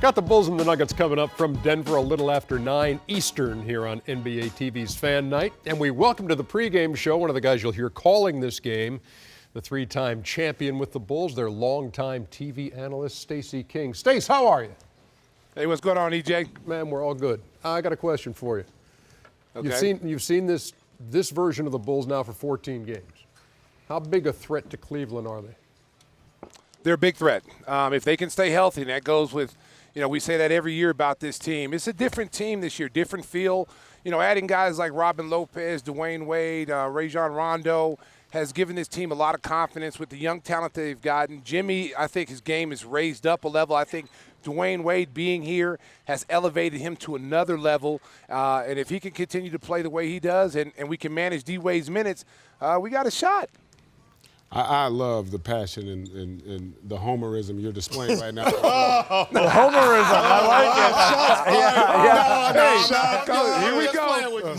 Got the Bulls and the Nuggets coming up from Denver a little after 9 Eastern here on NBATV's Fan Night. And we welcome to the pregame show one of the guys you'll hear calling this game, the three-time champion with the Bulls, their longtime TV analyst, Stacey King. Stace, how are you? Hey, what's going on, EJ? Man, we're all good. I got a question for you. Okay. You've seen this version of the Bulls now for 14 games. How big a threat to Cleveland are they? They're a big threat. If they can stay healthy, and that goes with, we say that every year about this team. It's a different team this year, different feel. Adding guys like Robin Lopez, Dwayne Wade, Rajon Rondo has given this team a lot of confidence with the young talent that they've gotten. Jimmy, I think his game is raised up a level. I think Dwayne Wade being here has elevated him to another level. And if he can continue to play the way he does and we can manage D-Wade's minutes, we got a shot. I love the passion and the homerism you're displaying right now. The homerism, I like it. Here we go.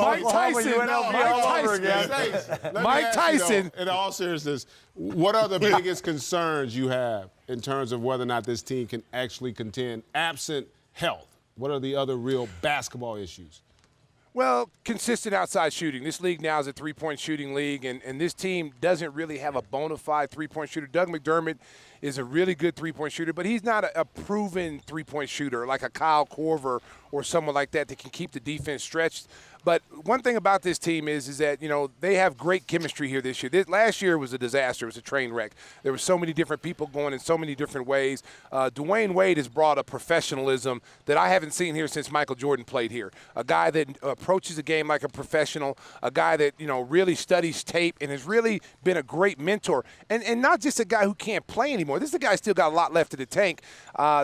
Mike Tyson. In all seriousness, what are the biggest concerns you have in terms of whether or not this team can actually contend absent health? What are the other real basketball issues? Well, consistent outside shooting. This league now is a three-point shooting league, and this team doesn't really have a bona fide three-point shooter. Doug McDermott is a really good three-point shooter, but he's not a proven three-point shooter like a Kyle Korver or someone like that can keep the defense stretched. But one thing about this team is that, they have great chemistry here this year. Last year was a disaster. It was a train wreck. There were so many different people going in so many different ways. Dwayne Wade has brought a professionalism that I haven't seen here since Michael Jordan played here. A guy that approaches the game like a professional, a guy that, really studies tape and has really been a great mentor. And not just a guy who can't play anymore. This is a guy who's still got a lot left in the tank.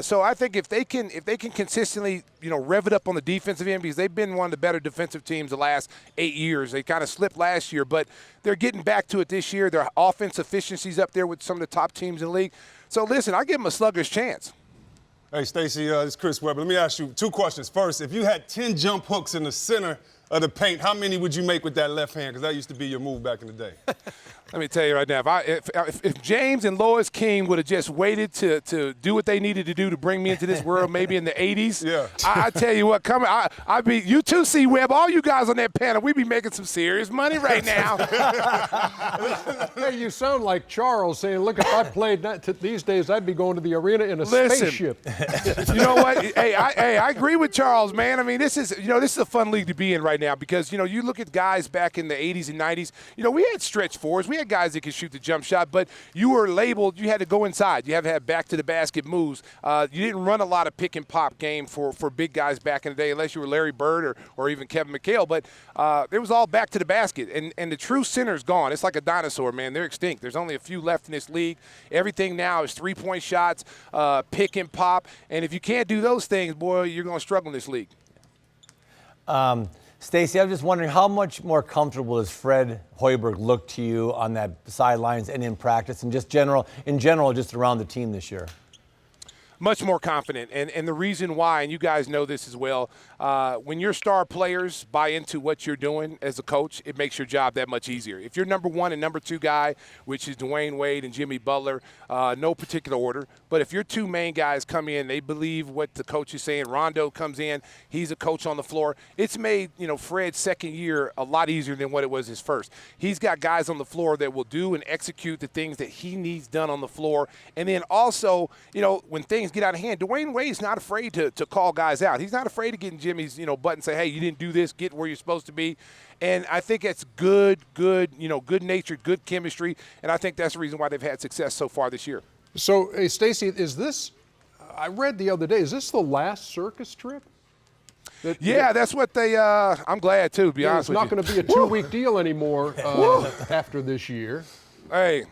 So I think if they can consistently, rev it up on the defensive end, because they've been one of the better defensive teams the last 8 years. They kind of slipped last year, but they're getting back to it this year. Their offense efficiency's up there with some of the top teams in the league. So listen, I give them a sluggish chance. Hey, Stacey, this is Chris Webber. Let me ask you two questions. First, if you had 10 jump hooks in the center of the paint, how many would you make with that left hand? Because that used to be your move back in the day. Let me tell you right now, if James and Lois King would have just waited to do what they needed to do to bring me into this world, maybe in the 80s, yeah. I tell you what, I'd be, you too, C-Web, all you guys on that panel, we'd be making some serious money right now. Hey, you sound like Charles saying, look, if I played these days, I'd be going to the arena in a spaceship. You know what? Hey, I agree with Charles, man. I mean, this is a fun league to be in right now because, you look at guys back in the 80s and 90s, we had stretch fours. We had guys that could shoot the jump shot, but you were labeled, you had to go inside. You have to have back-to-the-basket moves. You didn't run a lot of pick-and-pop game for big guys back in the day unless you were Larry Bird or even Kevin McHale, but it was all back to the basket, and the true center's gone. It's like a dinosaur, man. They're extinct. There's only a few left in this league. Everything now is three-point shots, pick-and-pop, and if you can't do those things, boy, you're going to struggle in this league. Stacey, I'm just wondering how much more comfortable does Fred Hoiberg look to you on that sidelines and in practice and in general, just around the team this year? Much more confident, and the reason why, and you guys know this as well, when your star players buy into what you're doing as a coach, it makes your job that much easier. If you're number one and number two guy, which is Dwayne Wade and Jimmy Butler, no particular order, but if your two main guys come in, they believe what the coach is saying, Rondo comes in, he's a coach on the floor, it's made, Fred's second year a lot easier than what it was his first. He's got guys on the floor that will do and execute the things that he needs done on the floor, and then also, when things get out of hand, Dwayne Wade's not afraid to call guys out. He's not afraid of getting Jimmy's, butt and say, hey, you didn't do this, get where you're supposed to be. And I think it's good natured, good chemistry, and I think that's the reason why they've had success so far this year. So, hey, Stacey, I read the other day, is this the last circus trip? That's what they, I'm glad too, to be honest with you. It's not going to be a 2-week deal anymore after this year. Hey,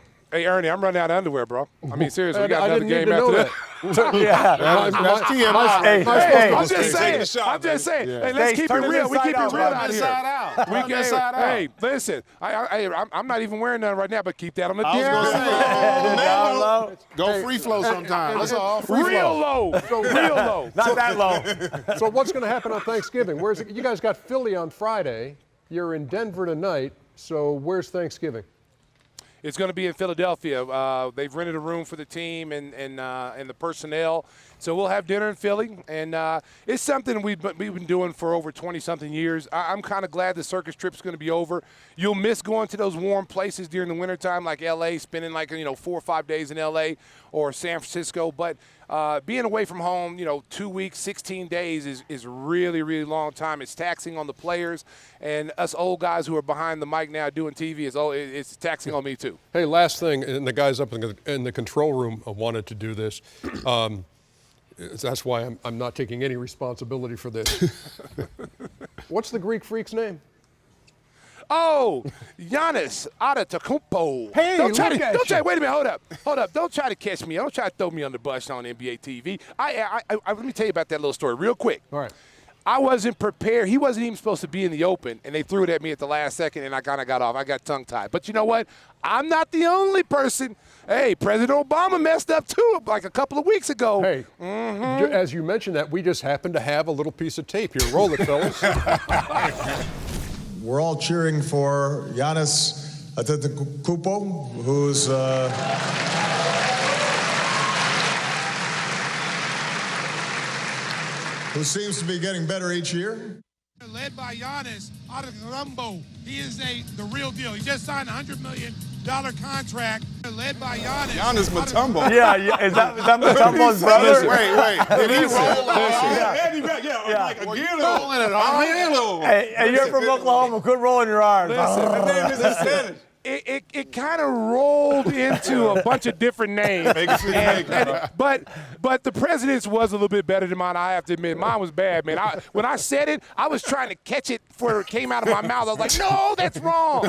Ernie, I'm running out of underwear, bro. I mean, seriously, we got another game after that. That's TMI. I'm just saying. Hey, let's keep it real. We keep it real out here. Hey, listen, I'm not even wearing none right now, but keep that on the down. Go free flow sometime. That's all. Real low. Not that low. So what's going to happen on Thanksgiving? You guys got Philly on Friday. You're in Denver tonight. So where's Thanksgiving? It's going to be in Philadelphia. They've rented a room for the team and the personnel. So we'll have dinner in Philly, and it's something we've been doing for over 20-something years. I'm kind of glad the circus trip is going to be over. You'll miss going to those warm places during the wintertime, like L.A., spending 4 or 5 days in L.A. or San Francisco. But being away from home, 2 weeks, 16 days is really, really long time. It's taxing on the players, and us old guys who are behind the mic now doing TV, it's taxing on me too. Hey, last thing, and the guys up in the control room wanted to do this. That's why I'm not taking any responsibility for this. What's the Greek freak's name? Oh, Giannis Antetokounmpo. Hey, don't try look to, at don't you. try. Wait a minute, hold up. Don't try to catch me. Don't try to throw me on the bus on NBA TV. Let me tell you about that little story real quick. All right. I wasn't prepared. He wasn't even supposed to be in the open, and they threw it at me at the last second, and I kind of got off. I got tongue-tied. But you know what? I'm not the only person. Hey, President Obama messed up too, like a couple of weeks ago. Hey, as you mentioned that, we just happen to have a little piece of tape here. Roll it, fellas. We're all cheering for Giannis Antetokounmpo, who seems to be getting better each year. Led by Giannis Antetokounmpo. He is the real deal. He just signed a $100 million contract. Led by Giannis. Giannis Matumbo. Yeah, is that Matumbo's brother? Wait. Did he roll? Like Aguero. Hey, you're from Oklahoma. Quit rolling your arms. The name is in Spanish. It kind of rolled into a bunch of different names. But the president's was a little bit better than mine, I have to admit. Mine was bad, man. When I said it, I was trying to catch it before it came out of my mouth. I was like, no, that's wrong.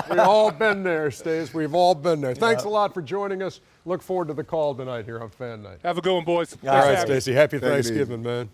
We've all been there, Stace. We've all been there. Thanks a lot for joining us. Look forward to the call tonight here on Fan Night. Have a good one, boys. All right, Stacey. Happy Thanksgiving, man.